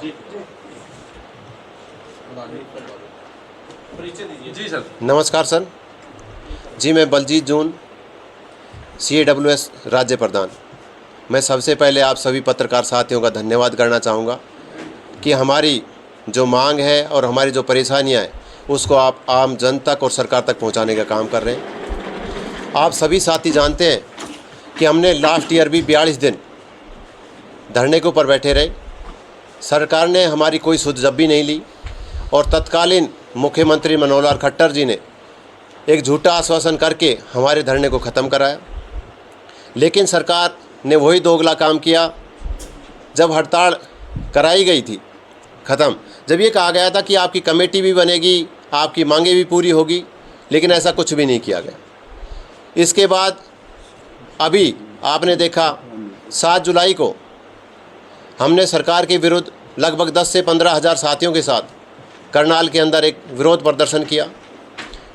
जी sir. नमस्कार sir जी, मैं बलजीत जून, CAWS राज्य प्रधान। मैं सबसे पहले आप सभी पत्रकार साथियों का धन्यवाद करना चाहूँगा कि हमारी जो मांग है और हमारी जो परेशानियाँ हैं उसको आप आम जन तक और सरकार तक पहुँचाने का काम कर रहे हैं। आप सभी साथी जानते हैं कि हमने लास्ट ईयर भी 42 दिन धरने के ऊपर बैठे रहे। सरकार ने हमारी कोई सुध-जब्बी नहीं ली और तत्कालीन मुख्यमंत्री मनोहर लाल खट्टर जी ने एक झूठा आश्वासन करके हमारे धरने को ख़त्म कराया। लेकिन सरकार ने वही दोगला काम किया। जब हड़ताल कराई गई थी ख़त्म, जब ये कहा गया था कि आपकी कमेटी भी बनेगी, आपकी मांगें भी पूरी होगी, लेकिन ऐसा कुछ भी नहीं किया गया। इसके बाद अभी आपने देखा 7 जुलाई को हमने सरकार के विरुद्ध लगभग 10 से 15 हज़ार साथियों के साथ करनाल के अंदर एक विरोध प्रदर्शन किया।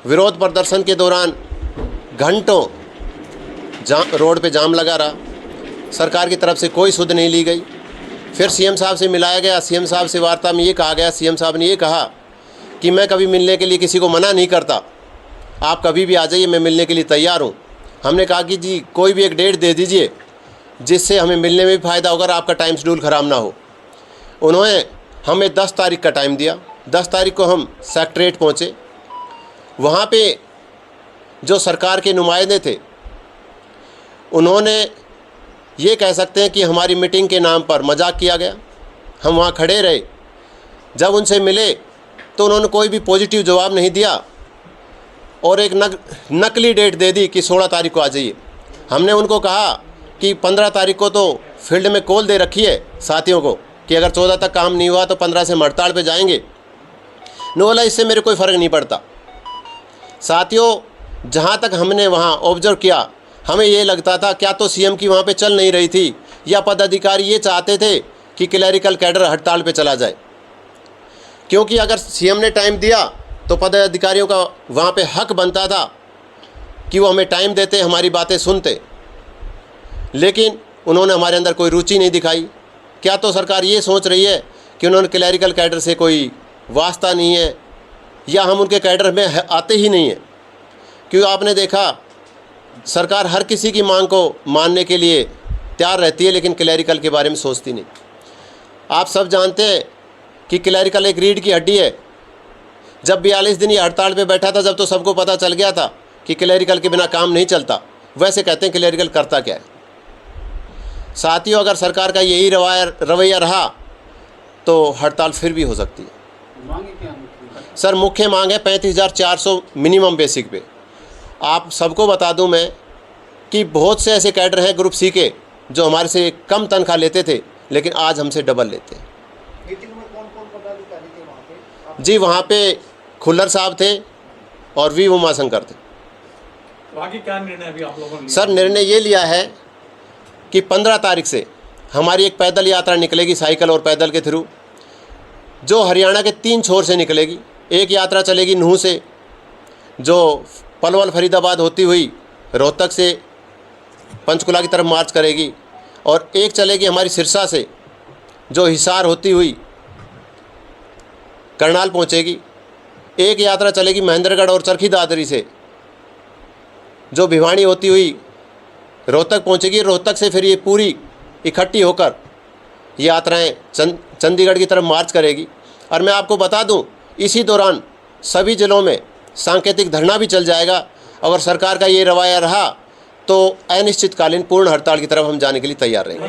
विरोध प्रदर्शन के दौरान घंटों रोड पे जाम लगा रहा। सरकार की तरफ से कोई सुध नहीं ली गई। फिर CM साहब से मिलाया गया। CM साहब से वार्ता में ये कहा गया, CM साहब ने ये कहा कि मैं कभी मिलने के लिए किसी को मना नहीं करता, आप कभी भी आ जाइए, मैं मिलने के लिए तैयार हूँ। हमने कहा कि जी कोई भी एक डेट दे दीजिए जिससे हमें मिलने में भी फ़ायदा होगा, आपका टाइम शेड्यूल ख़राब ना हो। उन्होंने हमें 10 तारीख का टाइम दिया। 10 तारीख को हम सेक्रेटरीट पहुँचे। वहाँ पे जो सरकार के नुमाइंदे थे उन्होंने ये कह सकते हैं कि हमारी मीटिंग के नाम पर मजाक किया गया। हम वहाँ खड़े रहे। जब उनसे मिले तो उन्होंने कोई भी पॉजिटिव जवाब नहीं दिया और एक नकली डेट दे दी कि 16 तारीख को आ जाइए। हमने उनको कहा कि 15 तारीख को तो फील्ड में कॉल दे रखी है साथियों को कि अगर 14 तक काम नहीं हुआ तो 15 से हड़ताल पे जाएंगे। न बोला इससे मेरे कोई फ़र्क नहीं पड़ता। साथियों, जहाँ तक हमने वहाँ ऑब्जर्व किया, हमें ये लगता था क्या तो CM की वहाँ पे चल नहीं रही थी या पदाधिकारी ये चाहते थे कि क्लैरिकल कैडर हड़ताल पे चला जाए। क्योंकि अगर CM ने टाइम दिया तो पदाधिकारियों का वहाँ पे हक बनता था कि वो हमें टाइम देते, हमारी बातें सुनते। लेकिन उन्होंने हमारे अंदर कोई रुचि नहीं दिखाई। क्या तो सरकार ये सोच रही है कि उन्होंने क्लैरिकल कैडर से कोई वास्ता नहीं है या हम उनके कैडर में आते ही नहीं हैं। क्योंकि आपने देखा सरकार हर किसी की मांग को मानने के लिए तैयार रहती है, लेकिन क्लैरिकल के बारे में सोचती नहीं। आप सब जानते हैं कि क्लैरिकल एक रीढ़ की हड्डी है। जब 42 दिन ये हड़ताल पे बैठा था, जब तो सबको पता चल गया था कि क्लैरिकल के बिना काम नहीं चलता। वैसे कहते हैं क्लैरिकल करता क्या है। साथियों, अगर सरकार का यही रवैया रहा तो हड़ताल फिर भी हो सकती है। सर, मुख्य मांग है 35,400 मिनिमम बेसिक पे। आप सबको बता दूं मैं कि बहुत से ऐसे कैडर हैं ग्रुप C के जो हमारे से कम तनख्वाह लेते थे, लेकिन आज हमसे डबल लेते हैं। मीटिंग में कौन-कौन पदाधिकारी थे वहाँ पे? जी, वहाँ पे खुल्लर साहब थे और V उमाशंकर थे। बाकी क्या निर्णय अभी आप लोगों ने? सर, निर्णय ये लिया है कि 15 तारीख से हमारी एक पैदल यात्रा निकलेगी, साइकिल और पैदल के थ्रू, जो हरियाणा के 3 छोर से निकलेगी। एक यात्रा चलेगी नूह से, जो पलवल फरीदाबाद होती हुई रोहतक से पंचकुला की तरफ मार्च करेगी, और एक चलेगी हमारी सिरसा से, जो हिसार होती हुई करनाल पहुंचेगी। एक यात्रा चलेगी महेंद्रगढ़ और चरखी दादरी से, जो भिवानी होती हुई रोहतक पहुंचेगी। रोहतक से फिर ये पूरी इकट्ठी होकर यात्राएं चंडीगढ़ की तरफ मार्च करेगी। और मैं आपको बता दूं, इसी दौरान सभी ज़िलों में सांकेतिक धरना भी चल जाएगा। अगर सरकार का ये रवैया रहा तो अनिश्चितकालीन पूर्ण हड़ताल की तरफ हम जाने के लिए तैयार रहेंगे।